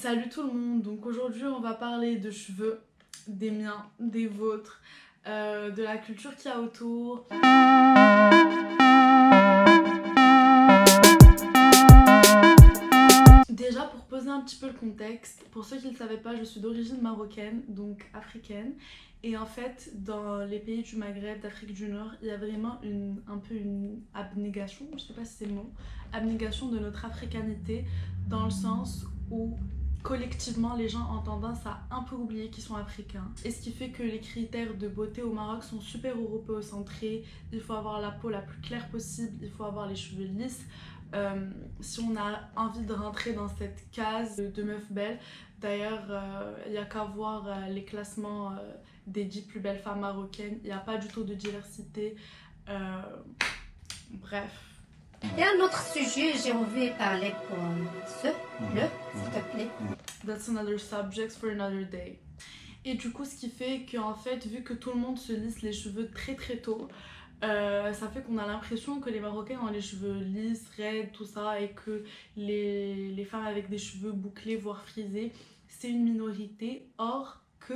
Salut tout le monde, donc aujourd'hui on va parler de cheveux, des miens, des vôtres, de la culture qu'il y a autour. Déjà pour poser un petit peu le contexte, pour ceux qui ne le savaient pas, je suis d'origine marocaine, donc africaine. Et en fait, dans les pays du Maghreb, d'Afrique du Nord, il y a vraiment un peu une abnégation, je sais pas si c'est le mot, abnégation de notre africanité, dans le sens où collectivement les gens ont tendance à un peu oublier qu'ils sont africains. Et ce qui fait que les critères de beauté au Maroc sont super européocentrés. Il faut avoir la peau la plus claire possible, il faut avoir les cheveux lisses. Euh, Si on a envie de rentrer dans cette case de meuf belle. D'ailleurs, il n'y a qu'à voir les classements des 10 plus belles femmes marocaines. Il n'y a pas du tout de diversité. Euh, Bref. Et un autre sujet, j'ai envie de parler pour s'il te plaît. That's another subject for another day. Et du coup, ce qui fait qu'en fait, vu que tout le monde se lisse les cheveux très très tôt, ça fait qu'on a l'impression que les Marocains ont les cheveux lisses, raides, tout ça, et que les femmes avec des cheveux bouclés, voire frisés, c'est une minorité. Or que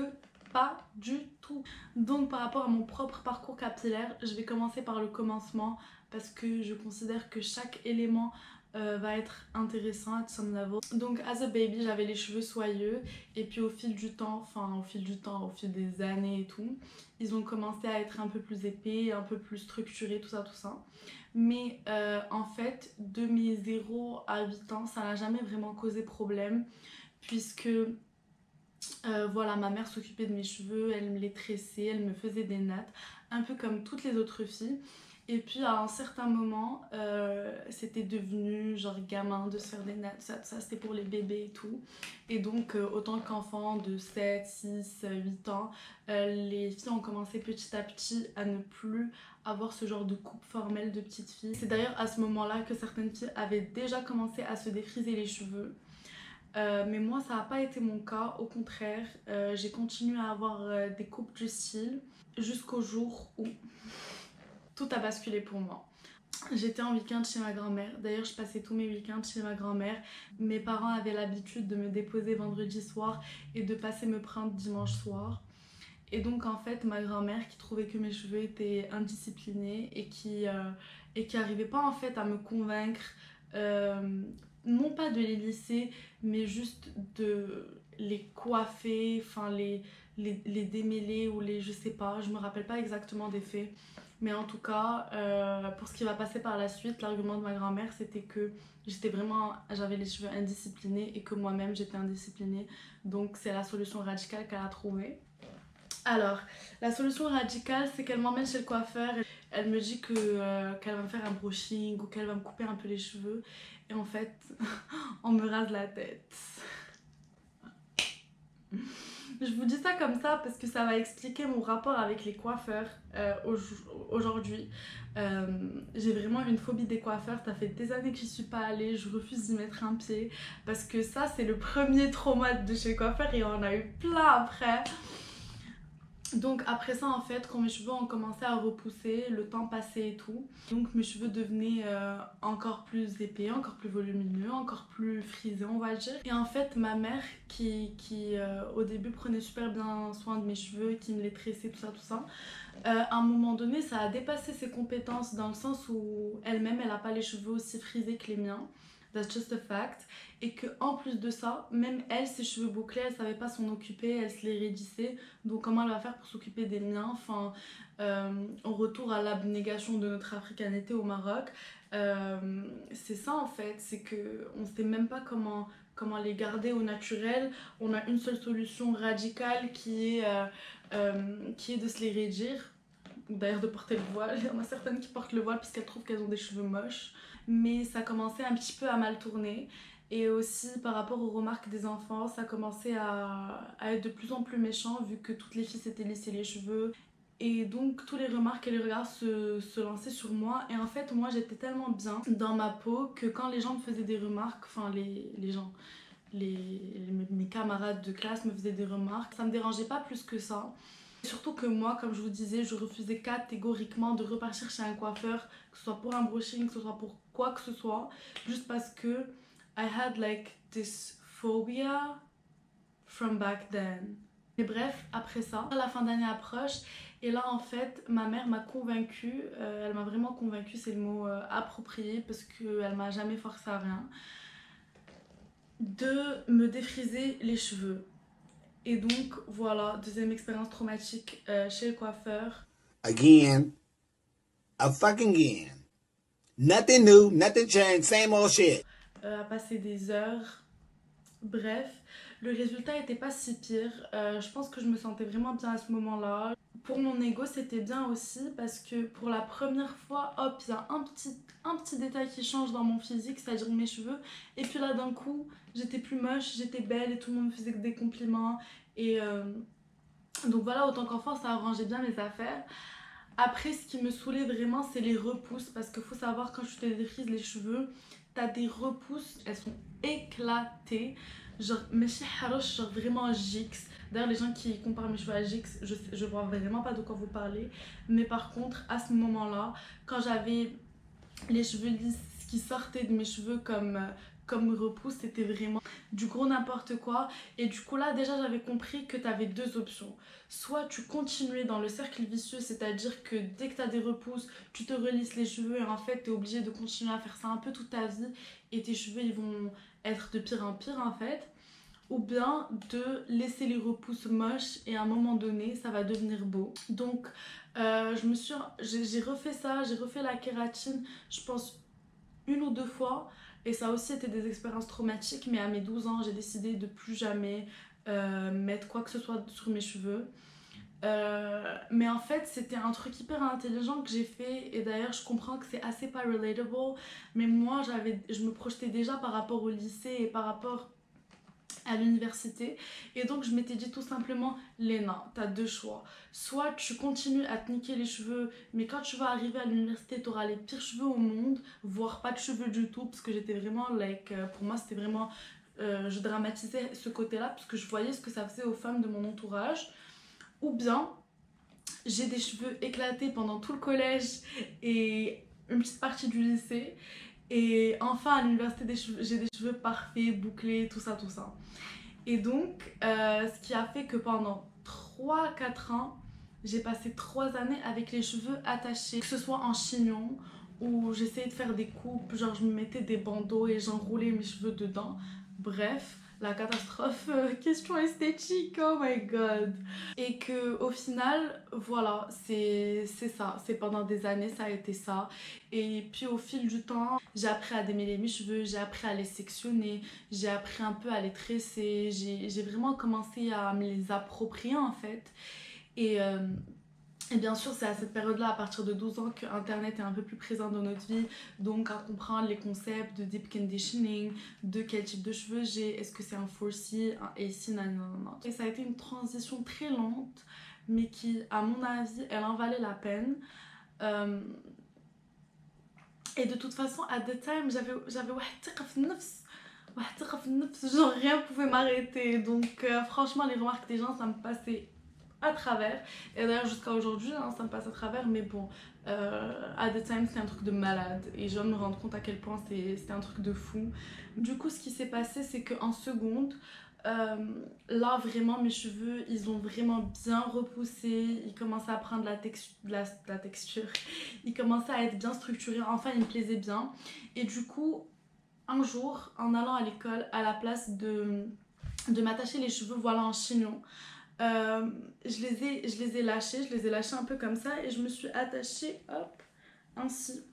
pas du tout. Donc par rapport à mon propre parcours capillaire, je vais commencer par le commencement parce que je considère que chaque élément va être intéressant à son level. Donc as a baby, j'avais les cheveux soyeux et puis au fil du temps, au fil des années et tout, ils ont commencé à être un peu plus épais, un peu plus structurés, tout ça, tout ça. Mais en fait, de mes 0 à 8 ans, ça n'a jamais vraiment causé problème puisque voilà, ma mère s'occupait de mes cheveux, elle me les tressait, elle me faisait des nattes, un peu comme toutes les autres filles. Et puis à un certain moment, c'était devenu genre gamin de se faire des nattes, ça c'était pour les bébés et tout. Et donc autant qu'enfant de 7, 6, 8 ans, les filles ont commencé petit à petit à ne plus avoir ce genre de coupe formelle de petite fille. C'est d'ailleurs à ce moment-là que certaines filles avaient déjà commencé à se défriser les cheveux. Mais moi, ça n'a pas été mon cas. Au contraire, j'ai continué à avoir des coupes du style jusqu'au jour où tout a basculé pour moi. J'étais en week-end chez ma grand-mère. D'ailleurs, je passais tous mes week-ends chez ma grand-mère. Mes parents avaient l'habitude de me déposer vendredi soir et de passer me prendre dimanche soir. Et donc, en fait, ma grand-mère qui trouvait que mes cheveux étaient indisciplinés et qui arrivait pas en fait à me convaincre, euh, non pas de les lisser, mais juste de les coiffer, enfin les démêler ou les, je sais pas, je me rappelle pas exactement des faits. Mais en tout cas, pour ce qui va passer par la suite, l'argument de ma grand-mère, c'était que j'avais les cheveux indisciplinés et que moi-même j'étais indisciplinée. Donc c'est la solution radicale qu'elle a trouvée. Alors, la solution radicale, c'est qu'elle m'emmène chez le coiffeur. Elle me dit qu'elle va me faire un brushing ou qu'elle va me couper un peu les cheveux. Et en fait, on me rase la tête. Je vous dis ça comme ça parce que ça va expliquer mon rapport avec les coiffeurs aujourd'hui. J'ai vraiment une phobie des coiffeurs. Ça fait des années que j'y suis pas allée. Je refuse d'y mettre un pied parce que ça, c'est le premier trauma de chez le coiffeur et on a eu plein après. Donc après ça en fait quand mes cheveux ont commencé à repousser, le temps passait et tout, donc mes cheveux devenaient encore plus épais, encore plus volumineux, encore plus frisés on va dire. Et en fait ma mère qui au début prenait super bien soin de mes cheveux, qui me les tressait tout ça, à un moment donné ça a dépassé ses compétences dans le sens où elle-même elle a pas les cheveux aussi frisés que les miens. That's just a fact. Et que en plus de ça, même elle, ses cheveux bouclés, elle savait pas s'en occuper, elle se les raidissait. Donc comment elle va faire pour s'occuper des miens? Enfin, on retourne à l'abnégation de notre africanité au Maroc. C'est ça en fait, c'est que on sait même pas comment les garder au naturel. On a une seule solution radicale qui est de se les raidir. D'ailleurs de porter le voile. Il y en a certaines qui portent le voile parce qu'elles trouvent qu'elles ont des cheveux moches. Mais ça commençait un petit peu à mal tourner. Et aussi par rapport aux remarques des enfants, ça commençait à être de plus en plus méchant vu que toutes les filles s'étaient lissées les cheveux. Et donc tous les remarques et les regards se lançaient sur moi. Et en fait moi j'étais tellement bien dans ma peau que quand les gens me faisaient des remarques, enfin les gens, mes camarades de classe me faisaient des remarques, ça me dérangeait pas plus que ça. Surtout que moi, comme je vous disais, je refusais catégoriquement de repartir chez un coiffeur, que ce soit pour un brushing, que ce soit pour quoi que ce soit, juste parce que I had like this phobia from back then. Mais bref, après ça, la fin d'année approche et là en fait ma mère m'a convaincue, elle m'a vraiment convaincue, c'est le mot approprié parce qu'elle m'a jamais forcé à rien, de me défriser les cheveux. Et donc voilà, deuxième expérience traumatique chez le coiffeur. Again, a fucking again. Nothing new, nothing changed, same old shit. À passer des heures. Bref, le résultat était pas si pire. Je pense que je me sentais vraiment bien à ce moment-là. Pour mon ego, c'était bien aussi parce que pour la première fois, hop, il y a un petit détail qui change dans mon physique, c'est-à-dire mes cheveux. Et puis là, d'un coup, j'étais plus moche, j'étais belle et tout le monde me faisait des compliments. Et donc voilà, autant qu'enfant, ça arrangeait bien mes affaires. Après, ce qui me saoulait vraiment, c'est les repousses. Parce qu'il faut savoir, quand tu te défrises les cheveux, t'as des repousses, elles sont éclatées. Genre, mes cheveux, genre vraiment Jix. D'ailleurs, les gens qui comparent mes cheveux à Jix, je vois vraiment pas de quoi vous parlez. Mais par contre, à ce moment-là, quand j'avais les cheveux lisses qui sortaient de mes cheveux comme repousse, c'était vraiment du gros n'importe quoi. Et du coup là déjà j'avais compris que tu avais deux options. Soit tu continuais dans le cercle vicieux, c'est-à-dire que dès que tu as des repousses, tu te relisses les cheveux et en fait tu es obligé de continuer à faire ça un peu toute ta vie et tes cheveux ils vont être de pire en pire en fait. Ou bien de laisser les repousses moches et à un moment donné ça va devenir beau. Donc j'ai refait ça, j'ai refait la kératine je pense une ou deux fois et ça a aussi été des expériences traumatiques, mais à mes 12 ans j'ai décidé de plus jamais mettre quoi que ce soit sur mes cheveux. Mais en fait c'était un truc hyper intelligent que j'ai fait et d'ailleurs je comprends que c'est assez pas relatable, mais moi je me projetais déjà par rapport au lycée et par rapport à l'université et donc je m'étais dit tout simplement Léna, t'as deux choix, soit tu continues à te niquer les cheveux mais quand tu vas arriver à l'université t'auras les pires cheveux au monde, voire pas de cheveux du tout parce que j'étais vraiment pour moi c'était vraiment je dramatisais ce côté là parce que je voyais ce que ça faisait aux femmes de mon entourage, ou bien j'ai des cheveux éclatés pendant tout le collège et une petite partie du lycée et enfin à l'université j'ai des cheveux parfaits, bouclés, tout ça tout ça. Et donc, ce qui a fait que pendant 3-4 ans, j'ai passé 3 années avec les cheveux attachés, que ce soit en chignon, où j'essayais de faire des coupes, genre je me mettais des bandeaux et j'enroulais mes cheveux dedans. Bref, la catastrophe, question esthétique, oh my god. Et que au final, voilà, c'est ça, c'est pendant des années ça a été ça. Et puis au fil du temps, j'ai appris à démêler mes cheveux, j'ai appris à les sectionner, j'ai appris un peu à les tresser, j'ai vraiment commencé à me les approprier en fait. Et bien sûr, c'est à cette période-là, à partir de 12 ans, que Internet est un peu plus présent dans notre vie. Donc, à comprendre les concepts de deep conditioning, de quel type de cheveux j'ai, est-ce que c'est un 4C, un AC, non. Et ça a été une transition très lente, mais qui, à mon avis, elle en valait la peine. Et de toute façon, at the time, j'avais genre rien pouvait m'arrêter. Donc, franchement, les remarques des gens, ça me passait à travers, et d'ailleurs jusqu'à aujourd'hui hein, ça me passe à travers, mais bon at the time c'était un truc de malade et je viens de me rendre compte à quel point c'était un truc de fou. Du coup ce qui s'est passé c'est qu'en seconde là vraiment mes cheveux ils ont vraiment bien repoussé, ils commençaient à prendre la texture, ils commençaient à être bien structurés, enfin ils me plaisaient bien. Et du coup un jour en allant à l'école, à la place de m'attacher les cheveux voilà en chignon, je les ai lâchés un peu comme ça et je me suis attachée, hop, ainsi.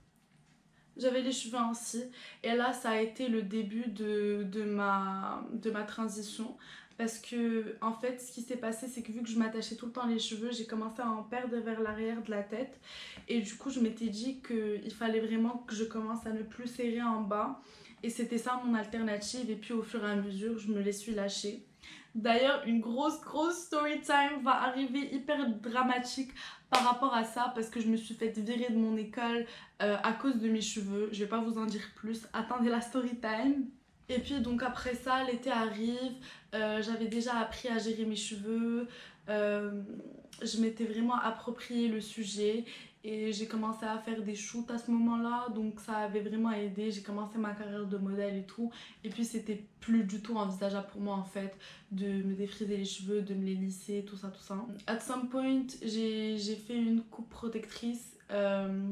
J'avais les cheveux ainsi et là ça a été le début de ma transition parce que en fait ce qui s'est passé c'est que vu que je m'attachais tout le temps les cheveux, j'ai commencé à en perdre vers l'arrière de la tête et du coup je m'étais dit qu'il fallait vraiment que je commence à ne plus serrer en bas et c'était ça mon alternative. Et puis au fur et à mesure je me les suis lâchées. D'ailleurs, une grosse story time va arriver hyper dramatique par rapport à ça parce que je me suis fait virer de mon école à cause de mes cheveux. Je vais pas vous en dire plus, attendez la story time. Et puis donc après ça, l'été arrive, j'avais déjà appris à gérer mes cheveux, je m'étais vraiment approprié le sujet et j'ai commencé à faire des shoots à ce moment-là, donc ça avait vraiment aidé. J'ai commencé ma carrière de modèle et tout, et puis c'était plus du tout envisageable pour moi en fait de me défriser les cheveux, de me les lisser, tout ça tout ça. At some point j'ai fait une coupe protectrice,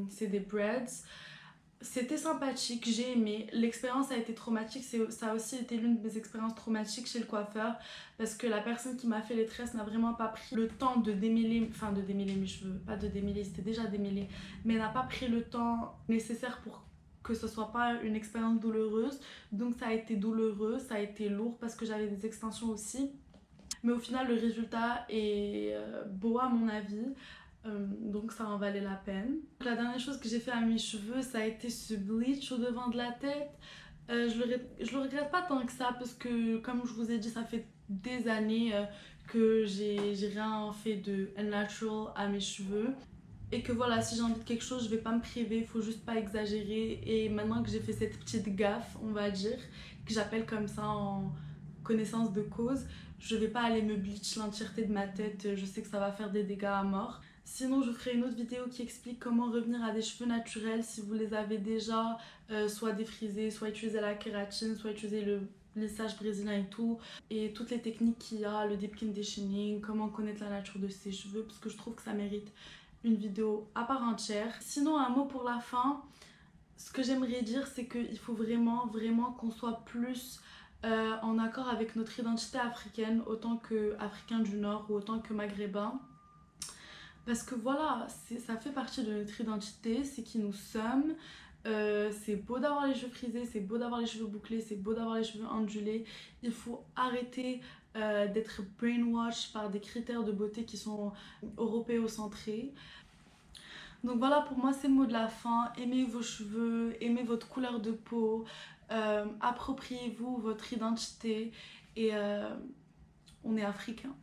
c'est des braids. C'était sympathique, j'ai aimé. L'expérience a été traumatique, ça a aussi été l'une de mes expériences traumatiques chez le coiffeur parce que la personne qui m'a fait les tresses n'a vraiment pas pris le temps de démêler, enfin de démêler mes cheveux, pas de démêler, c'était déjà démêlé, mais n'a pas pris le temps nécessaire pour que ce soit pas une expérience douloureuse. Donc ça a été douloureux, ça a été lourd parce que j'avais des extensions aussi. Mais au final, le résultat est beau à mon avis. Donc ça en valait la peine. La dernière chose que j'ai fait à mes cheveux, ça a été ce bleach au devant de la tête. Je le regrette pas tant que ça parce que comme je vous ai dit, ça fait des années que j'ai rien fait de natural à mes cheveux. Et que voilà, si j'ai envie de quelque chose, je vais pas me priver, faut juste pas exagérer. Et maintenant que j'ai fait cette petite gaffe, on va dire, que j'appelle comme ça en connaissance de cause, je vais pas aller me bleach l'entièreté de ma tête, je sais que ça va faire des dégâts à mort. Sinon, je ferai une autre vidéo qui explique comment revenir à des cheveux naturels si vous les avez déjà soit défrisés, soit utiliser la kératine, soit utiliser le lissage brésilien et tout. Et toutes les techniques qu'il y a, le deep conditioning, comment connaître la nature de ses cheveux, parce que je trouve que ça mérite une vidéo à part entière. Sinon, un mot pour la fin. Ce que j'aimerais dire, c'est qu'il faut vraiment qu'on soit plus en accord avec notre identité africaine, autant que africain du Nord ou autant que maghrébin. Parce que voilà, ça fait partie de notre identité, c'est qui nous sommes. C'est beau d'avoir les cheveux frisés, c'est beau d'avoir les cheveux bouclés, c'est beau d'avoir les cheveux ondulés. Il faut arrêter d'être brainwashed par des critères de beauté qui sont européocentrés. Donc voilà, pour moi c'est le mot de la fin. Aimez vos cheveux, aimez votre couleur de peau, appropriez-vous votre identité et on est africain.